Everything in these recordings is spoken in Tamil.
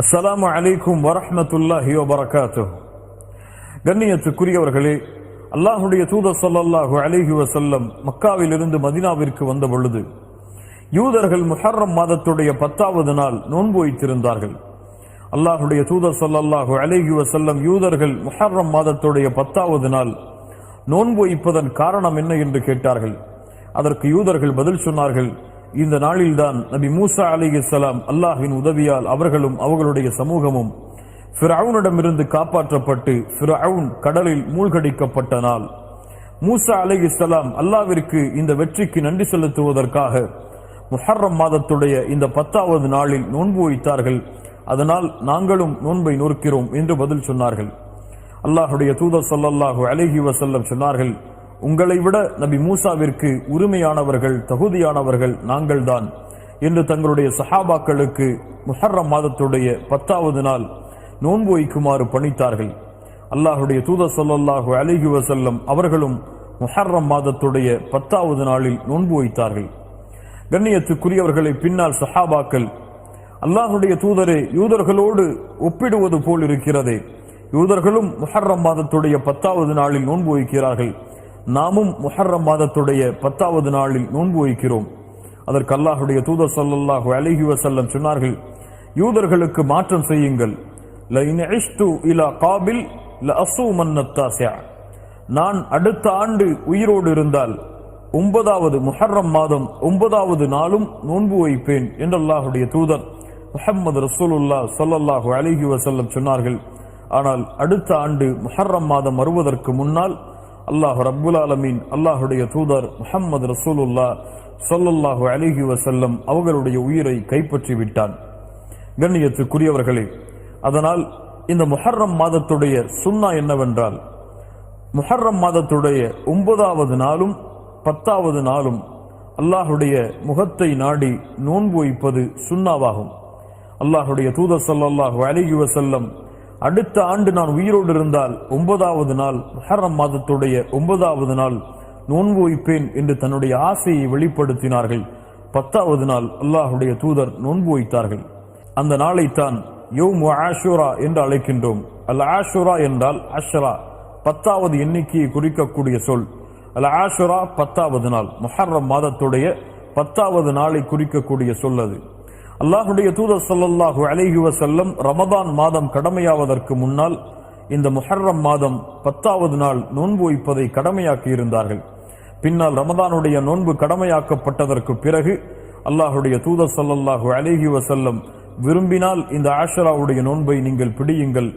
அஸ்ஸலாமு அலைக்கும் வரஹ்மத்துல்லாஹி வபரகாத்துஹு. கண்ணியத்துக்குரியவர்களே, அல்லாஹுடைய தூதர் ஸல்லல்லாஹு அலைஹி வஸல்லம் மக்காவிலிருந்து மதீனாவிற்கு வந்த பொழுது யூதர்கள் முஹர்ரம் மாதத்துடைய 10வது நாள் நோன்பு வைத்திருந்தார்கள். அல்லாஹுடைய தூதர் ஸல்லல்லாஹு அலைஹி வஸல்லம் யூதர்கள் முஹர்ரம் மாதத்துடைய 10வது நாள் நோன்பு வைப்பதன் காரணம் என்ன என்று கேட்டார்கள். அதற்கு யூதர்கள் பதில் சொன்னார்கள், இந்த நாளில்தான் நபி மூசா அலைஹிஸ்ஸலாம் அல்லாஹ்வின் உதவியால் அவர்களும் அவர்களுடைய சமூகமும் ஃபிரௌனிடமிருந்து காப்பாற்றப்பட்டு ஃபிரௌன் கடலில் மூழ்கடிக்கப்பட்ட நாள். மூசா அலைஹிஸ்ஸலாம் அல்லாஹ்விற்கு இந்த வெற்றிக்கு நன்றி செலுத்துவதற்காக முஹர்ரம் மாதத்துடைய இந்த 10வது நாளில் நோன்பு வைத்தார்கள். அதனால் நாங்களும் நோன்பை நோக்கிறோம் என்று பதில் சொன்னார்கள். அல்லாஹுடைய தூதர் ஸல்லல்லாஹு அலைஹி வஸல்லம் சொன்னார்கள், உங்களை விட நபி மூசாவிற்கு உரிமையானவர்கள் தகுதியானவர்கள் நாங்கள்தான் என்று தங்களுடைய சஹாபாக்களுக்கு முஹர்ரம் மாதத்துடைய 10வது நாள் நோன்பு வைக்குமாறு பணித்தார்கள். அல்லாஹுடைய தூதர் ஸல்லல்லாஹு அலைஹி வஸல்லம் அவர்களும் முஹர்ரம் மாதத்துடைய 10வது நாளில் நோன்பு வைத்தார்கள். கண்ணியத்துக்குரியவர்களை பின்னால் சஹாபாக்கள், அல்லாஹுடைய தூதரே, யூதர்களோடு ஒப்பிடுவது போல் இருக்கிறதே, யூதர்களும் முஹர்ரம் மாதத்துடைய 10வது நாளில் நோன்பு வைக்கிறார்கள், நாமும் முஹர்ரம் மாதத்துடைய 10வது நாளில் நோன்பு வைக்கிறோம். அதற்கு அல்லாஹுடைய தூதர் ஸல்லல்லாஹு அலைஹி வஸல்லம் சொன்னார்கள், யூதர்களுக்கு மாற்றம் செய்யுங்கள். லஇன் இஷ்து இலா காபில் லஅஸூமன்ன தாஸிஅ, நான் அடுத்த ஆண்டு உயிரோடு இருந்தால் 9வது முஹர்ரம் மாதம் 9வது நாளும் நோன்பு வைப்பேன் என்று அல்லாஹுடைய தூதர் முஹம்மது ரசூலுல்லாஹ் ஸல்லல்லாஹு அலைஹி வஸல்லம் சொன்னார்கள். ஆனால் அடுத்த ஆண்டு முஹர்ரம் மாதம் வருவதற்கு முன்னால் அல்லாஹ் ரப்புல் ஆலமீன் அல்லாஹுடைய தூதர் முஹம்மது ரசூலுல்லாஹ் ஸல்லல்லாஹு அலைஹி வஸல்லம் அவர்களுடைய உயிரை கைப்பற்றி விட்டான். கண்ணியத்துக்குரியவர்களே, அதனால் இந்த முஹர்ரம் மாதத்துடைய சுன்னா என்னவென்றால், முஹர்ரம் மாதத்துடைய 9வது நாளும் 10வது நாளும் அல்லாஹுடைய முகத்தை நாடி நோன்பு வைப்பது சுன்னாவாகும். அல்லாஹுடைய தூதர் ஸல்லல்லாஹு அலைஹி வஸல்லம் அடுத்த ஆண்டு நான் உயிரோடு இருந்தால் 9வது நாள் முஹர்ரம் மாதத்துடைய 9வது நாள் நோன்பு வைப்பேன் என்று தன்னுடைய ஆசையை வெளிப்படுத்தினார்கள். 10வது நாள் அல்லாஹுடைய தூதர் நோன்பு வைத்தார்கள். அந்த நாளைத்தான் யௌமு ஆஷுரா என்று அழைக்கின்றோம். அல் ஆஷுரா என்றால் அஷ்ரா, 10வது எண்ணிக்கையை குறிக்கக்கூடிய சொல். அல் ஆஷுரா 10வது நாள், முஹர்ரம் மாதத்துடைய 10வது நாளை குறிக்கக்கூடிய சொல் அது. அல்லாஹுடைய தூதர் ஸல்லல்லாஹு அலைஹி வஸல்லம் ரமதான் மாதம் கடமையாவதற்கு முன்னால் இந்த முஹர்ரம் மாதம் 10வது நாள் நோன்பு வைப்பதை கடமையாக்கி இருந்தார்கள். பின்னால் ரமதானுடைய நோன்பு கடமையாக்கப்பட்டதற்கு பிறகு அல்லாஹுடைய தூதர் ஸல்லல்லாஹு அலைஹி வஸல்லம் விரும்பினால் இந்த ஆஷராவுடைய நோன்பை நீங்கள் பிடியுங்கள்,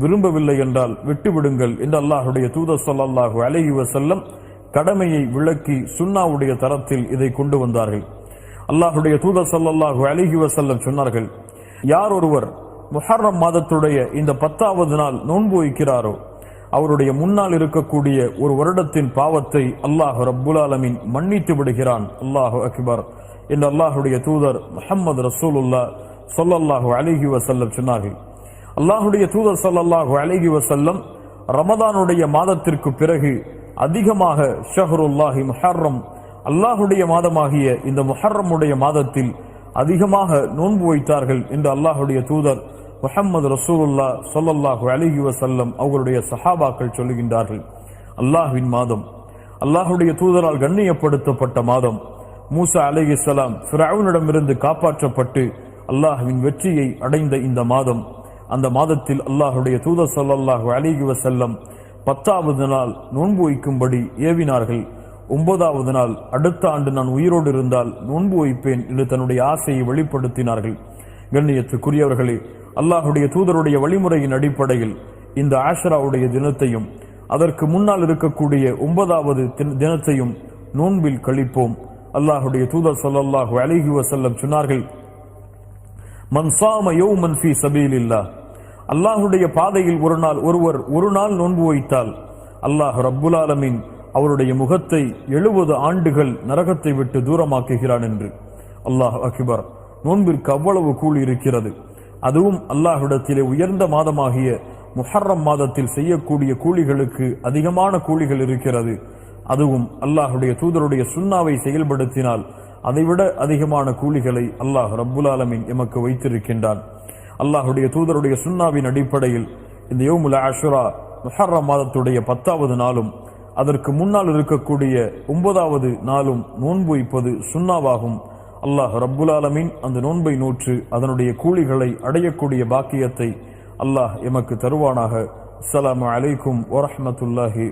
விரும்பவில்லை என்றால் விட்டுவிடுங்கள் என்று அல்லாஹுடைய தூதர் ஸல்லல்லாஹு அலைஹி வஸல்லம் கடமையை விளக்கி சுன்னாவுடைய தரத்தில் இதை கொண்டு வந்தார்கள். அல்லாஹுடைய தூதர் ஸல்லல்லாஹு அலைஹி வஸல்லம் சொன்னார்கள், யார் ஒருவர் முஹர்ரம் மாதத்துடைய இந்த 10வது நாள் நோன்பு வைக்கிறாரோ அவருடைய முன்னால் இருக்கக்கூடிய ஒரு வருடத்தின் பாவத்தை அல்லாஹ் ரப்புல் ஆலமீன் மன்னித்து விடுகிறான். அல்லாஹு அக்பர் என்று அல்லாஹுடைய தூதர் முஹம்மது ரசூலுல்லாஹ் ஸல்லல்லாஹு அலைஹி வஸல்லம் சொன்னார்கள். அல்லாஹுடைய தூதர் ஸல்லல்லாஹு அலைஹி வஸல்லம் ரமதானுடைய மாதத்திற்கு பிறகு அதிகமாக ஷஹ்ருல்லாஹி முஹர்ரம், அல்லாஹுடைய மாதமாகிய இந்த முஹர்ரமுடைய மாதத்தில் அதிகமாக நோன்பு வைத்தார்கள் என்று அல்லாஹுடைய தூதர் முஹம்மது ரசூலுல்லாஹ் ஸல்லல்லாஹு அலைஹி வஸல்லம் அவர்களுடைய சஹாபாக்கள் சொல்லுகின்றார்கள். அல்லாஹ்வின் மாதம், அல்லாஹுடைய தூதரால் கண்ணியப்படுத்தப்பட்ட மாதம், மூசா அலைஹிஸ்ஸலாம் ஃபிரௌனிடமிருந்து காப்பாற்றப்பட்டு அல்லாஹ்வின் வெற்றியை அடைந்த இந்த மாதம், அந்த மாதத்தில் அல்லாஹுடைய தூதர் ஸல்லல்லாஹு அலைஹி வஸல்லம் 10வது நாள் நோன்பு வைக்கும்படி ஏவினார்கள். 9வது நாள் அடுத்த ஆண்டு நான் உயிரோடு இருந்தால் நோன்பு வைப்பேன் என்று தன்னுடைய ஆசையை வெளிப்படுத்தினார்கள். கண்ணியத்துக்குரியவர்களே, அல்லாஹுடைய தூதருடைய வழிமுறையின் அடிப்படையில் இந்த ஆஷராவுடைய தினத்தையும் அதற்கு முன்னால் இருக்கக்கூடிய 9வது தினத்தையும் நோன்பில் கழிப்போம். அல்லாஹுடைய தூதர் ஸல்லல்லாஹு அலைஹி வஸல்லம் சொன்னார்கள், மன் ஸாம யௌமன் ஃபீ ஸபீலில்லாஹ், அல்லாஹுடைய பாதையில் ஒரு நாள் நோன்பு வைத்தால் அல்லாஹ் ரப்புல் ஆலமீன் அவருடைய முகத்தை 70 ஆண்டுகள் நரகத்தை விட்டு தூரமாக்குகிறான் என்று. அல்லாஹ் அக்பர். நோன்பிற்கு அவ்வளவு கூலி இருக்கிறது. அதுவும் அல்லாஹ்விடத்திலே உயர்ந்த மாதமாகிய முஹர்ரம் மாதத்தில் செய்யக்கூடிய கூலிகளுக்கு அதிகமான கூலிகள் இருக்கிறது. அதுவும் அல்லாஹுடைய தூதருடைய சுன்னாவை செயல்படுத்தினால் அதைவிட அதிகமான கூலிகளை அல்லாஹ் ரப்புல் ஆலமீன் எமக்கு வைத்திருக்கின்றான். அல்லாஹுடைய தூதருடைய சுன்னாவின் அடிப்படையில் இந்த யௌமுல் ஆஷுரா முஹர்ரம் மாதத்துடைய 10வது நாளும் அதற்கு முன்னால் இருக்கக்கூடிய 9வது நாளும் நோன்பு வைப்பது சுன்னாவாகும். அல்லாஹ் ரப்புல் ஆலமீன் அந்த நோன்பை நோற்று அதனுடைய கூலிகளை அடையக்கூடிய பாக்கியத்தை அல்லாஹ் எமக்கு தருவானாக. அஸ்ஸலாமு அலைக்கும் வரஹ்மத்துல்லாஹி